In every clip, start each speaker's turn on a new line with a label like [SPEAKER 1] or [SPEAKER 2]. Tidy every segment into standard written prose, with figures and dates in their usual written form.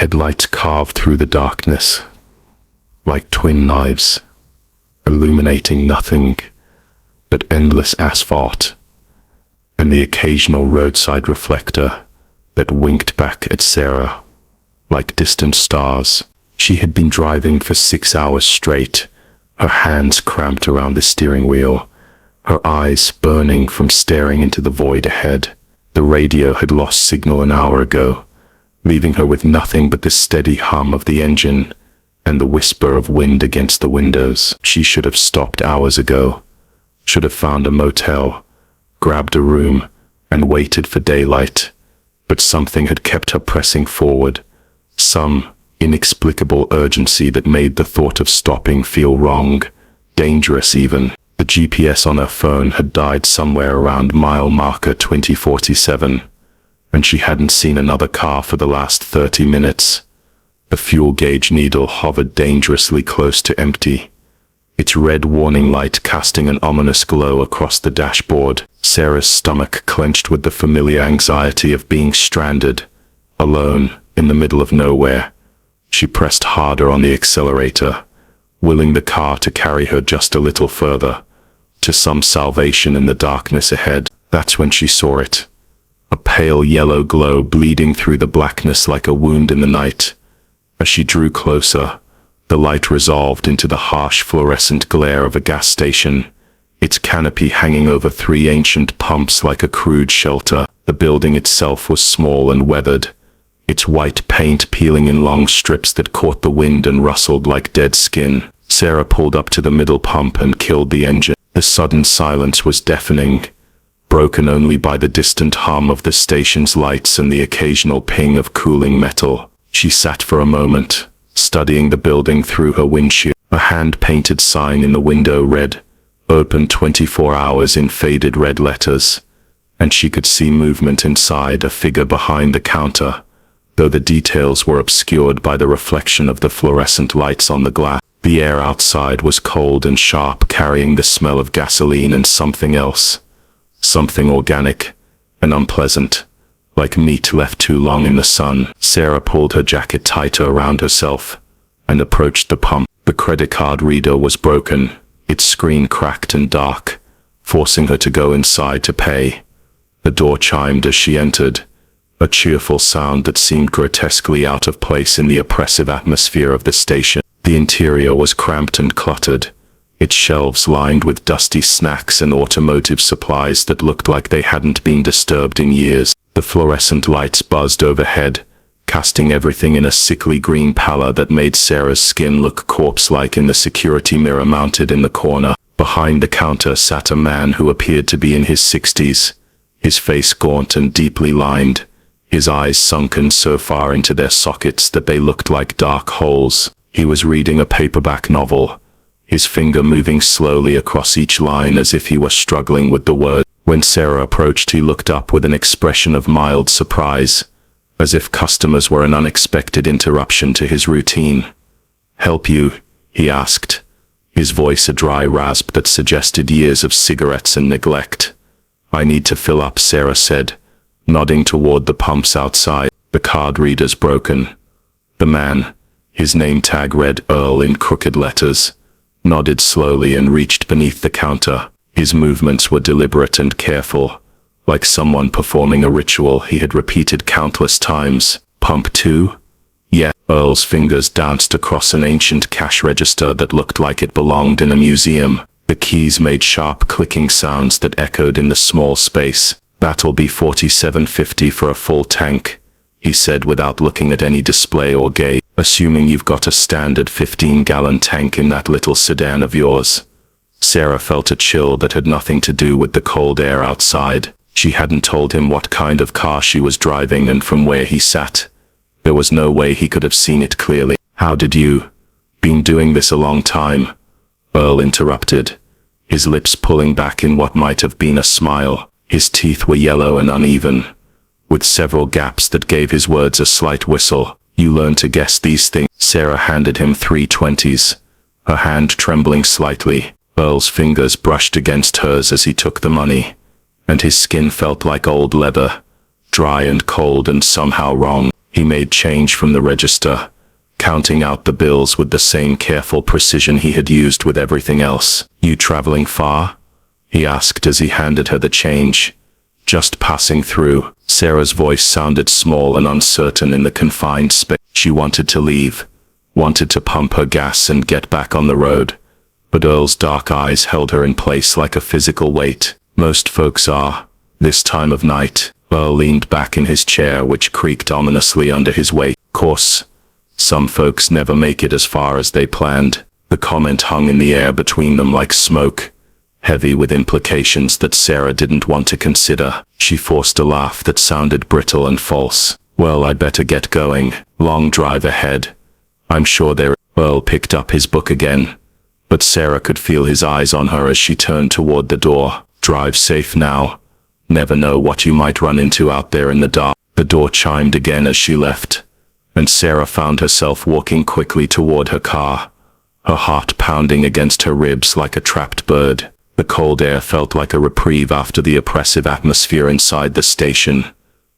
[SPEAKER 1] headlights carved through the darkness, like twin knives, illuminating nothing but endless asphalt, and the occasional roadside reflector that winked back at Sarah like distant stars. She had been driving for 6 hours straight, her hands cramped around the steering wheel, her eyes burning from staring into the void ahead. The radio had lost signal an hour ago, leaving her with nothing but the steady hum of the engine and the whisper of wind against the windows. She should have stopped hours ago, should have found a motel, grabbed a room, and waited for daylight. But something had kept her pressing forward, some inexplicable urgency that made the thought of stopping feel wrong, dangerous even. The GPS on her phone had died somewhere around mile marker 2047, and she hadn't seen another car for the last 30 minutes. The fuel gauge needle hovered dangerously close to empty, its red warning light casting an ominous glow across the dashboard. Sarah's stomach clenched with the familiar anxiety of being stranded, alone, in the middle of nowhere. She pressed harder on the accelerator, willing the car to carry her just a little further, to some salvation in the darkness ahead. That's when she saw it. A pale yellow glow bleeding through the blackness like a wound in the night. As she drew closer, the light resolved into the harsh fluorescent glare of a gas station, its canopy hanging over 3 ancient pumps like a crude shelter. The building itself was small and weathered, its white paint peeling in long strips that caught the wind and rustled like dead skin. Sarah pulled up to the middle pump and killed the engine. The sudden silence was deafening, broken only by the distant hum of the station's lights and the occasional ping of cooling metal. She sat for a moment, studying the building through her windshield. A hand-painted sign in the window read, "Open 24 hours" in faded red letters, and she could see movement inside, a figure behind the counter, though the details were obscured by the reflection of the fluorescent lights on the glass. The air outside was cold and sharp, carrying the smell of gasoline and something else, something organic and unpleasant, like meat left too long in the sun. Sarah pulled her jacket tighter around herself and approached the pump. The credit card reader was broken, its screen cracked and dark, forcing her to go inside to pay. The door chimed as she entered, a cheerful sound that seemed grotesquely out of place in the oppressive atmosphere of the station. The interior was cramped and cluttered, its shelves lined with dusty snacks and automotive supplies that looked like they hadn't been disturbed in years. The fluorescent lights buzzed overhead, casting everything in a sickly green pallor that made Sarah's skin look corpse-like in the security mirror mounted in the corner. Behind the counter sat a man who appeared to be in his 60s, his face gaunt and deeply lined, his eyes sunken so far into their sockets that they looked like dark holes. He was reading a paperback novel, his finger moving slowly across each line as if he were struggling with the word. When Sarah approached, he looked up with an expression of mild surprise, as if customers were an unexpected interruption to his routine. "Help you?" he asked, his voice a dry rasp that suggested years of cigarettes and neglect. "I need to fill up," Sarah said, nodding toward the pumps outside. The card reader's broken. The man, his name tag read Earl in crooked letters, nodded slowly and reached beneath the counter. His movements were deliberate and careful, like someone performing a ritual he had repeated countless times. "Pump 2? Yeah." Earl's fingers danced across an ancient cash register that looked like it belonged in a museum. The keys made sharp clicking sounds that echoed in the small space. "That'll be $47.50 for a full tank," he said without looking at any display or gauge. "Assuming you've got a standard 15-gallon tank in that little sedan of yours." Sarah felt a chill that had nothing to do with the cold air outside. She hadn't told him what kind of car she was driving and from where he sat. There was no way he could have seen it clearly. "How did you? Been doing this a long time?" Earl interrupted, his lips pulling back in what might have been a smile. His teeth were yellow and uneven, with several gaps that gave his words a slight whistle. "You learn to guess these things." Sarah handed him 3 20s, her hand trembling slightly. Earl's fingers brushed against hers as he took the money, and his skin felt like old leather, dry and cold and somehow wrong. He made change from the register, counting out the bills with the same careful precision he had used with everything else. "You traveling far?" he asked as he handed her the change. "Just passing through." Sarah's voice sounded small and uncertain in the confined space. She wanted to leave, wanted to pump her gas and get back on the road. But Earl's dark eyes held her in place like a physical weight. "Most folks are, this time of night." Earl leaned back in his chair, which creaked ominously under his weight. "Course, some folks never make it as far as they planned." The comment hung in the air between them like smoke, heavy with implications that Sarah didn't want to consider. She forced a laugh that sounded brittle and false. "Well, I'd better get going. Long drive ahead. I'm sure there." Earl picked up his book again, but Sarah could feel his eyes on her as she turned toward the door. "Drive safe now. Never know what you might run into out there in the dark." The door chimed again as she left, and Sarah found herself walking quickly toward her car, her heart pounding against her ribs like a trapped bird. The cold air felt like a reprieve after the oppressive atmosphere inside the station,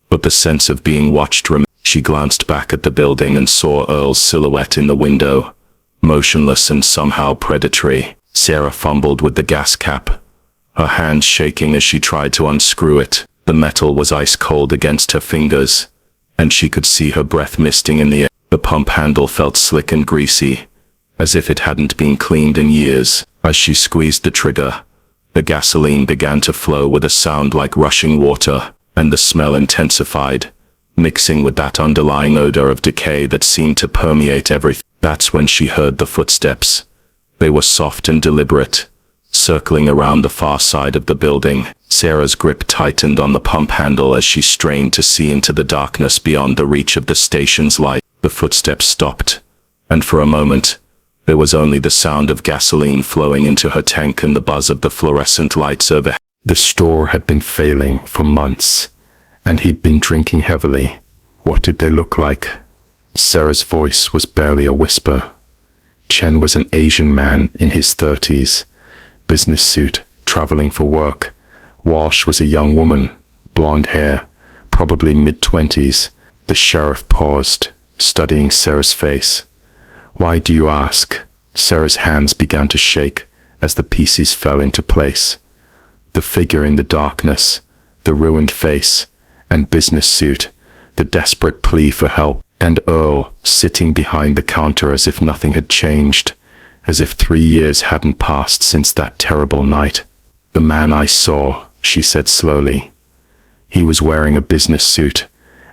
[SPEAKER 1] but the sense of being watched remained. She glanced back at the building and saw Earl's silhouette in the window, motionless and somehow predatory. Sarah fumbled with the gas cap, her hands shaking as she tried to unscrew it. The metal was ice cold against her fingers, and she could see her breath misting in the air. The pump handle felt slick and greasy, as if it hadn't been cleaned in years. As she squeezed the trigger, the gasoline began to flow with a sound like rushing water, and the smell intensified, mixing with that underlying odor of decay that seemed to permeate everything. That's when she heard the footsteps. They were soft and deliberate, circling around the far side of the building. Sarah's grip tightened on the pump handle as she strained to see into the darkness beyond the reach of the station's light. The footsteps stopped, and for a moment, there was only the sound of gasoline flowing into her tank and the buzz of the fluorescent lights overhead. The store had been failing for months, and he'd been drinking heavily. What did they look like? Sarah's voice was barely a whisper. Chen was an Asian man in his 30s, business suit, traveling for work. Walsh was a young woman, blonde hair, probably mid-20s. The sheriff paused, studying Sarah's face. "Why do you ask?" Sarah's hands began to shake as the pieces fell into place. The figure in the darkness, the ruined face and business suit, the desperate plea for help, and Earl sitting behind the counter as if nothing had changed, as if 3 years hadn't passed since that terrible night. "The man I saw," she said slowly. "He was wearing a business suit,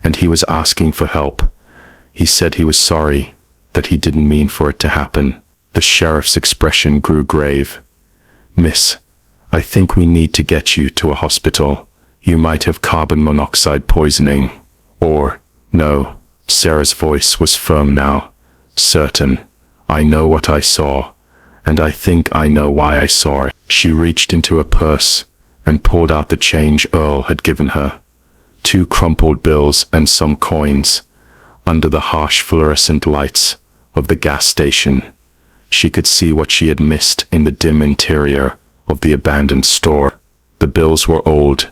[SPEAKER 1] and he was asking for help. He said he was sorry, that he didn't mean for it to happen." The sheriff's expression grew grave. "Miss, I think we need to get you to a hospital. You might have carbon monoxide poisoning. Or, no." Sarah's voice was firm now, certain. "I know what I saw, and I think I know why I saw it." She reached into a purse and pulled out the change Earl had given her. 2 crumpled bills and some coins. Under the harsh fluorescent lights of the gas station, she could see what she had missed in the dim interior of the abandoned store. The bills were old,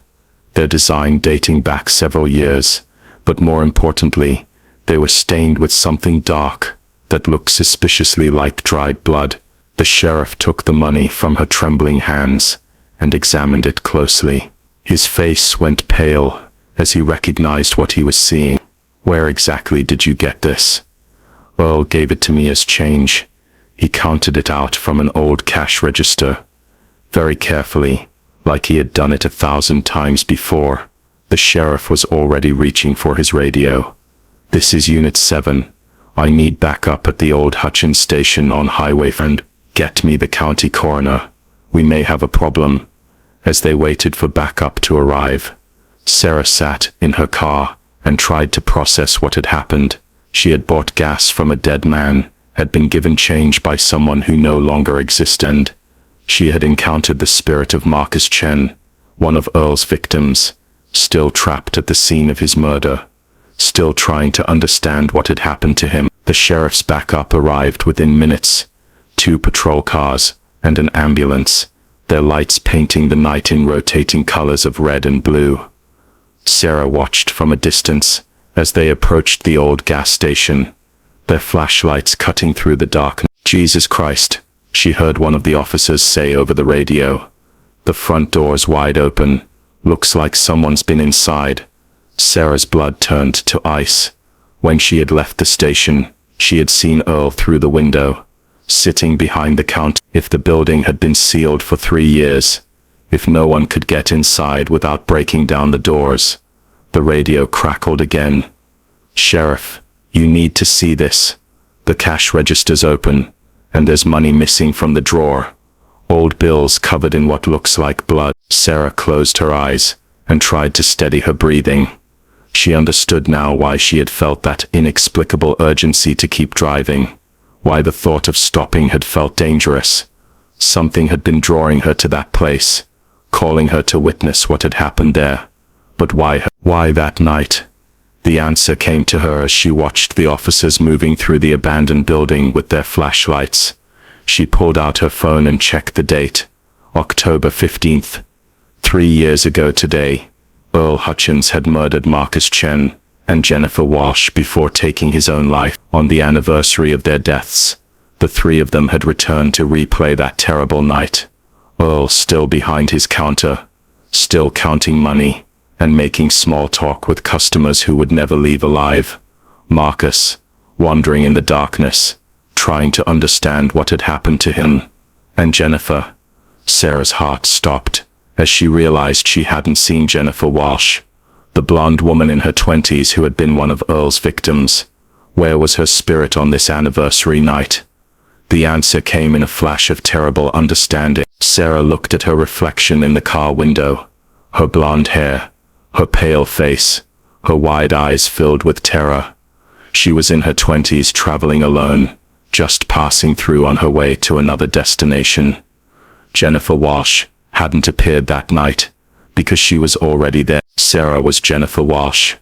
[SPEAKER 1] their design dating back several years, but more importantly, they were stained with something dark that looked suspiciously like dried blood. The sheriff took the money from her trembling hands and examined it closely. His face went pale as he recognized what he was seeing. "Where exactly did you get this?" "Earl gave it to me as change." He counted it out from an old cash register, very carefully, like he had done it 1,000 times before. The sheriff was already reaching for his radio. "This is Unit 7. I need backup at the old Hutchins station on Highway and get me the county coroner. We may have a problem." As they waited for backup to arrive, Sarah sat in her car and tried to process what had happened. She had bought gas from a dead man, had been given change by someone who no longer existed, and she had encountered the spirit of Marcus Chen, one of Earl's victims, still trapped at the scene of his murder, still trying to understand what had happened to him. The sheriff's backup arrived within minutes. 2 patrol cars and an ambulance, their lights painting the night in rotating colors of red and blue. Sarah watched from a distance as they approached the old gas station, their flashlights cutting through the darkness. "Jesus Christ," she heard one of the officers say over the radio. "The front door's wide open. Looks like someone's been inside." Sarah's blood turned to ice. When she had left the station, she had seen Earl through the window, sitting behind the counter. If the building had been sealed for 3 years, if no one could get inside without breaking down the doors, the radio crackled again. "Sheriff, you need to see this. The cash register's open, and there's money missing from the drawer. Old bills covered in what looks like blood." Sarah closed her eyes and tried to steady her breathing. She understood now why she had felt that inexplicable urgency to keep driving, why the thought of stopping had felt dangerous. Something had been drawing her to that place, calling her to witness what had happened there. But why her? Why that night? The answer came to her as she watched the officers moving through the abandoned building with their flashlights. She pulled out her phone and checked the date. October 15th. 3 years ago today, Earl Hutchins had murdered Marcus Chen and Jennifer Walsh before taking his own life. On the anniversary of their deaths, the three of them had returned to replay that terrible night. Earl still behind his counter, still counting money and making small talk with customers who would never leave alive. Marcus, wandering in the darkness, trying to understand what had happened to him. And Jennifer. Sarah's heart stopped as she realized she hadn't seen Jennifer Walsh, the blonde woman in her 20s who had been one of Earl's victims. Where was her spirit on this anniversary night? The answer came in a flash of terrible understanding. Sarah looked at her reflection in the car window. Her blonde hair, her pale face, her wide eyes filled with terror. She was in her 20s, traveling alone, just passing through on her way to another destination. Jennifer Walsh hadn't appeared that night, because she was already there. Sarah was Jennifer Walsh.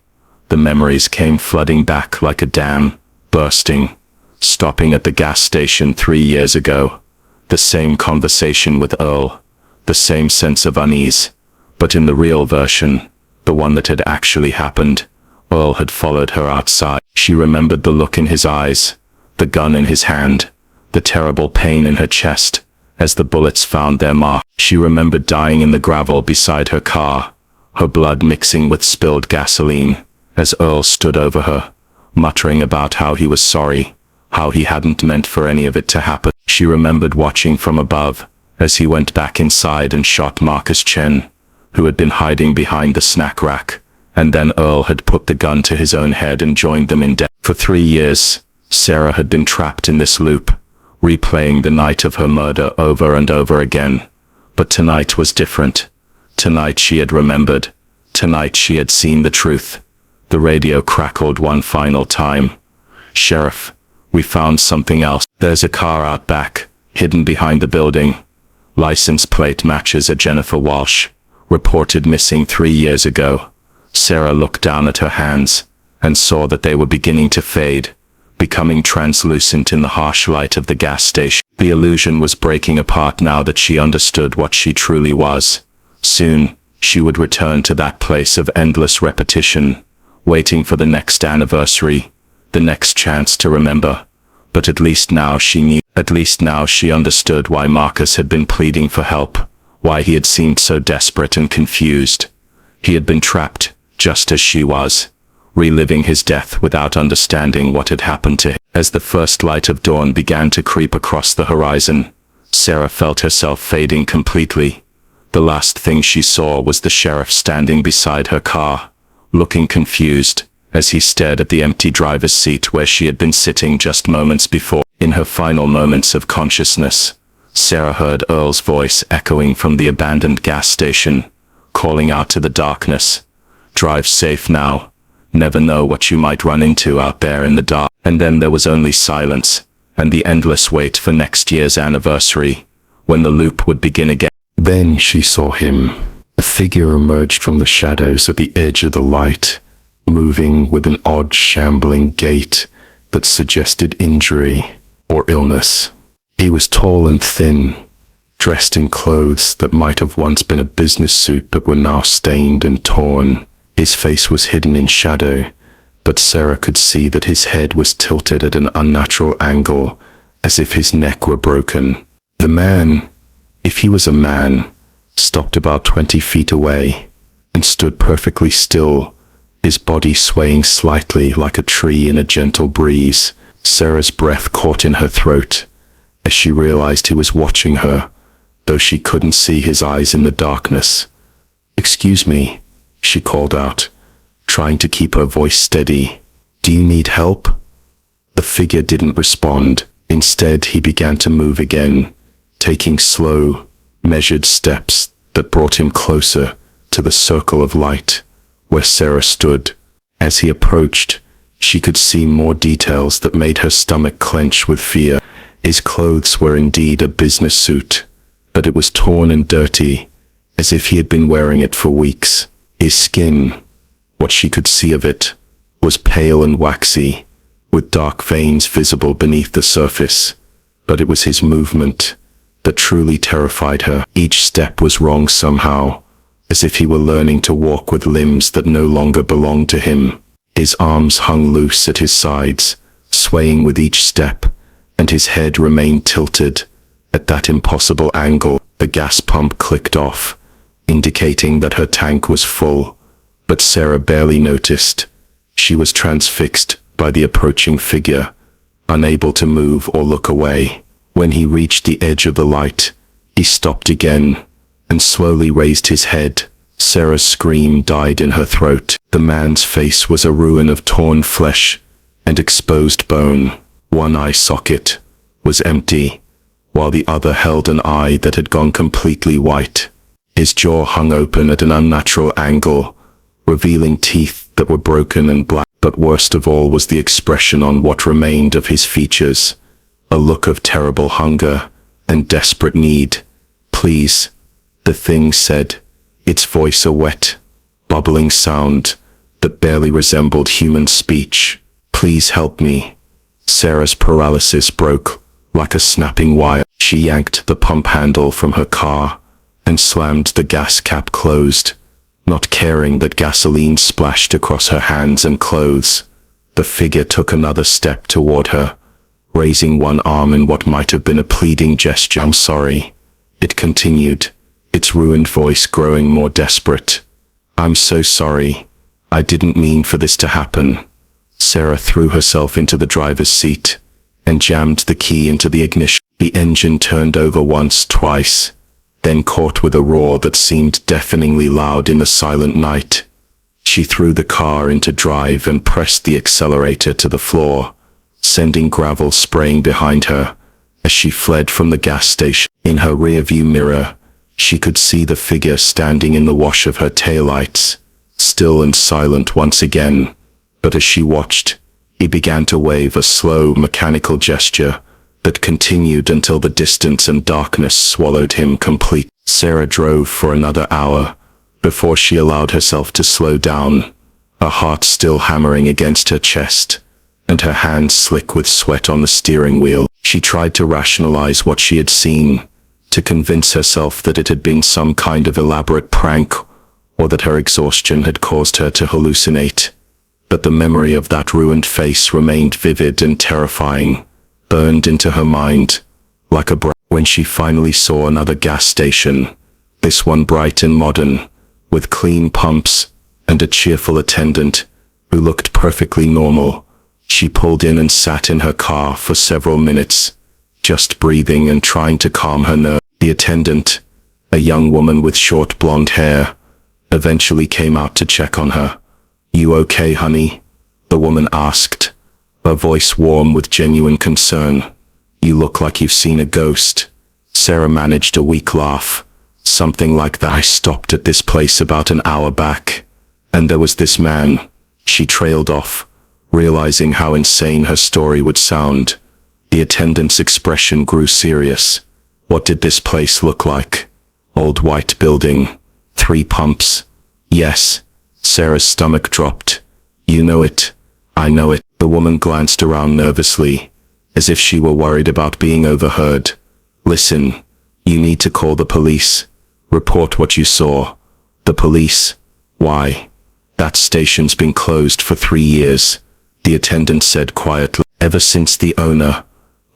[SPEAKER 1] The memories came flooding back like a dam, bursting, stopping at the gas station 3 years ago. The same conversation with Earl, the same sense of unease, but in the real version, the one that had actually happened, Earl had followed her outside. She remembered the look in his eyes, the gun in his hand, the terrible pain in her chest as the bullets found their mark. She remembered dying in the gravel beside her car, her blood mixing with spilled gasoline, as Earl stood over her, muttering about how he was sorry, how he hadn't meant for any of it to happen. She remembered watching from above as he went back inside and shot Marcus Chen, who had been hiding behind the snack rack, and then Earl had put the gun to his own head and joined them in death. For 3 years, Sarah had been trapped in this loop, replaying the night of her murder over and over again. But tonight was different. Tonight she had remembered. Tonight she had seen the truth. The radio crackled one final time. "Sheriff, we found something else. There's a car out back, hidden behind the building. License plate matches a Jennifer Walsh, reported missing 3 years ago." Sarah looked down at her hands and saw that they were beginning to fade, becoming translucent in the harsh light of the gas station. The illusion was breaking apart now that she understood what she truly was. Soon, she would return to that place of endless repetition, waiting for the next anniversary, the next chance to remember. But at least now she knew, at least now she understood why Marcus had been pleading for help, why he had seemed so desperate and confused. He had been trapped, just as she was, reliving his death without understanding what had happened to him. As the first light of dawn began to creep across the horizon, Sarah felt herself fading completely. The last thing she saw was the sheriff standing beside her car, looking confused, as he stared at the empty driver's seat where she had been sitting just moments before. In her final moments of consciousness, Sarah heard Earl's voice echoing from the abandoned gas station, calling out to the darkness, "Drive safe now. Never know what you might run into out there in the dark." And then there was only silence, and the endless wait for next year's anniversary, when the loop would begin again. Then she saw him. A figure emerged from the shadows at the edge of the light, moving with an odd shambling gait that suggested injury or illness. He was tall and thin, dressed in clothes that might have once been a business suit but were now stained and torn. His face was hidden in shadow, but Sarah could see that his head was tilted at an unnatural angle, as if his neck were broken. The man, if he was a man, stopped about 20 feet away and stood perfectly still, his body swaying slightly like a tree in a gentle breeze. Sarah's breath caught in her throat as she realized he was watching her, though she couldn't see his eyes in the darkness. "Excuse me," she called out, trying to keep her voice steady. "Do you need help?" The figure didn't respond. Instead, he began to move again, taking slow, measured steps that brought him closer to the circle of light where Sarah stood. As he approached, she could see more details that made her stomach clench with fear. His clothes were indeed a business suit, but it was torn and dirty, as if he had been wearing it for weeks. His skin, what she could see of it, was pale and waxy, with dark veins visible beneath the surface. But it was his movement that truly terrified her. Each step was wrong somehow, as if he were learning to walk with limbs that no longer belonged to him. His arms hung loose at his sides, swaying with each step, and his head remained tilted at that impossible angle. The gas pump clicked off, indicating that her tank was full, but Sarah barely noticed. She was transfixed by the approaching figure, unable to move or look away. When he reached the edge of the light, he stopped again and slowly raised his head. Sarah's scream died in her throat. The man's face was a ruin of torn flesh and exposed bone. One eye socket was empty, while the other held an eye that had gone completely white. His jaw hung open at an unnatural angle, revealing teeth that were broken and black. But worst of all was the expression on what remained of his features, a look of terrible hunger and desperate need. "Please," the thing said, its voice a wet, bubbling sound that barely resembled human speech. "Please help me." Sarah's paralysis broke like a snapping wire. She yanked the pump handle from her car and slammed the gas cap closed, not caring that gasoline splashed across her hands and clothes. The figure took another step toward her, raising one arm in what might have been a pleading gesture. "I'm sorry," it continued, its ruined voice growing more desperate. "I'm so sorry. I didn't mean for this to happen." Sarah threw herself into the driver's seat and jammed the key into the ignition. The engine turned over once, twice, then caught with a roar that seemed deafeningly loud in the silent night. She threw the car into drive and pressed the accelerator to the floor, sending gravel spraying behind her as she fled from the gas station. In her rearview mirror, she could see the figure standing in the wash of her taillights, still and silent once again. But as she watched, he began to wave a slow, mechanical gesture that continued until the distance and darkness swallowed him complete. Sarah drove for another hour before she allowed herself to slow down, her heart still hammering against her chest, and her hands slick with sweat on the steering wheel. She tried to rationalize what she had seen, to convince herself that it had been some kind of elaborate prank, or that her exhaustion had caused her to hallucinate. But the memory of that ruined face remained vivid and terrifying, burned into her mind like a bright. When she finally saw another gas station, this one bright and modern, with clean pumps and a cheerful attendant who looked perfectly normal, she pulled in and sat in her car for several minutes, just breathing and trying to calm her nerves. The attendant, a young woman with short blonde hair, eventually came out to check on her. "You okay, honey?" the woman asked, her voice warm with genuine concern. "You look like you've seen a ghost." Sarah managed a weak laugh. "Something like that. I stopped at this place about an hour back, and there was this man." She trailed off, realizing how insane her story would sound. The attendant's expression grew serious. "What did this place look like?" "Old white building. 3 pumps." "Yes." Sarah's stomach dropped. "You know it." "I know it." The woman glanced around nervously, as if she were worried about being overheard. "Listen, you need to call the police. Report what you saw." "The police? Why?" That station's been closed for 3 years, the attendant said quietly. Ever since the owner,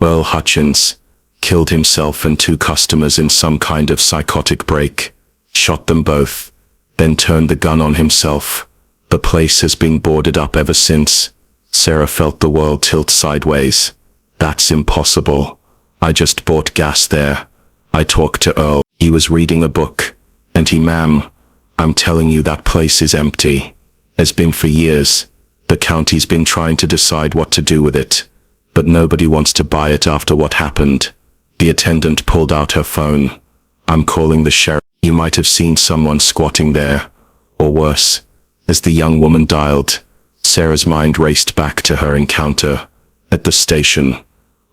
[SPEAKER 1] Earl Hutchins, killed himself and 2 customers in some kind of psychotic break, shot them both, then turned the gun on himself. The place has been boarded up ever since. Sarah felt the world tilt sideways. That's impossible. I just bought gas there. I talked to Earl. He was reading a book. And ma'am, I'm telling you that place is empty. Has been for years. The county's been trying to decide what to do with it. But nobody wants to buy it after what happened. The attendant pulled out her phone. I'm calling the sheriff. You might have seen someone squatting there. Or worse. As the young woman dialed, Sarah's mind raced back to her encounter at the station.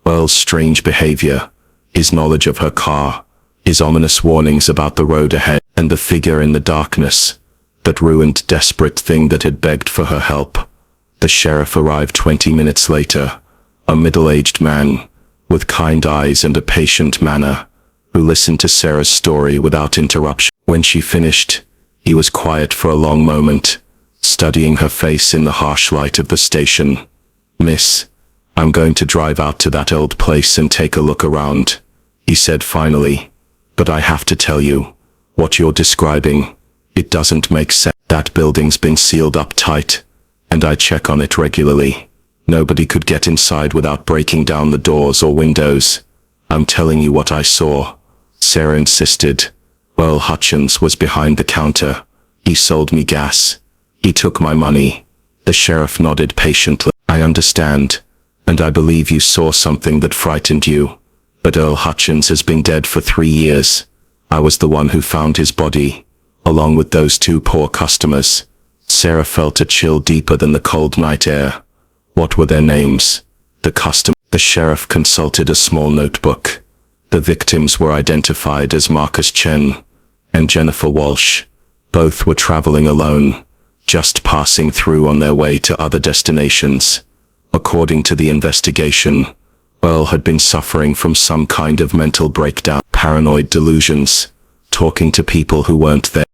[SPEAKER 1] Earl's strange behavior, his knowledge of her car, his ominous warnings about the road ahead, and the figure in the darkness, that ruined, desperate thing that had begged for her help. The sheriff arrived 20 minutes later, a middle-aged man, with kind eyes and a patient manner, who listened to Sarah's story without interruption. When she finished, he was quiet for a long moment, studying her face in the harsh light of the station. Miss, I'm going to drive out to that old place and take a look around, he said finally. But I have to tell you, what you're describing, it doesn't make sense. That building's been sealed up tight, and I check on it regularly. Nobody could get inside without breaking down the doors or windows. I'm telling you what I saw, Sarah insisted. Earl Hutchins was behind the counter. He sold me gas. He took my money. The sheriff nodded patiently. I understand, and I believe you saw something that frightened you. But Earl Hutchins has been dead for 3 years. I was the one who found his body, along with those 2 poor customers. Sarah felt a chill deeper than the cold night air. What were their names? The sheriff consulted a small notebook. The victims were identified as Marcus Chen and Jennifer Walsh. Both were traveling alone, just passing through on their way to other destinations. According to the investigation, Earl had been suffering from some kind of mental breakdown, paranoid delusions, talking to people who weren't there.